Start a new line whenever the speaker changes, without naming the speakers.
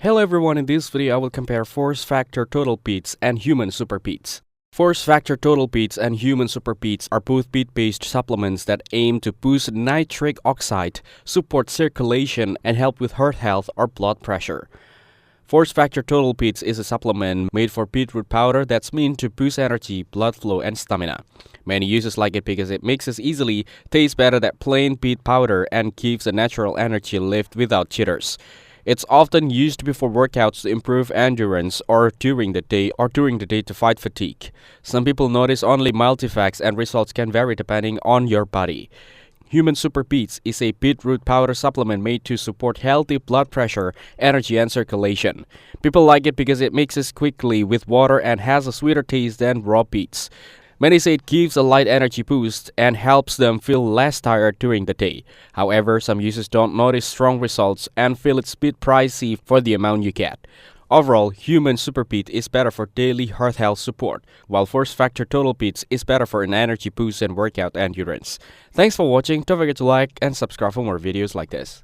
Hello everyone, in this video I will compare Force Factor Total Beets and Humann Superbeets. Force Factor Total Beets and Humann Superbeets are both beet-based supplements that aim to boost nitric oxide, support circulation, and help with heart health or blood pressure. Force Factor Total Beets is a supplement made for beetroot powder that's meant to boost energy, blood flow, and stamina. Many users like it because it mixes easily, tastes better than plain beet powder, and gives a natural energy lift without jitters. It's often used before workouts to improve endurance or during the day to fight fatigue. Some people notice only mild effects and results can vary depending on your body. Humann Superbeets is a beetroot powder supplement made to support healthy blood pressure, energy, and circulation. People like it because it mixes quickly with water and has a sweeter taste than raw beets. Many say it gives a light energy boost and helps them feel less tired during the day. However, some users don't notice strong results and feel it's a bit pricey for the amount you get. Overall, Humann Superbeets is better for daily heart health support, while Force Factor Total Beets is better for an energy boost and workout endurance. Thanks for watching. Don't forget to like and subscribe for more videos like this.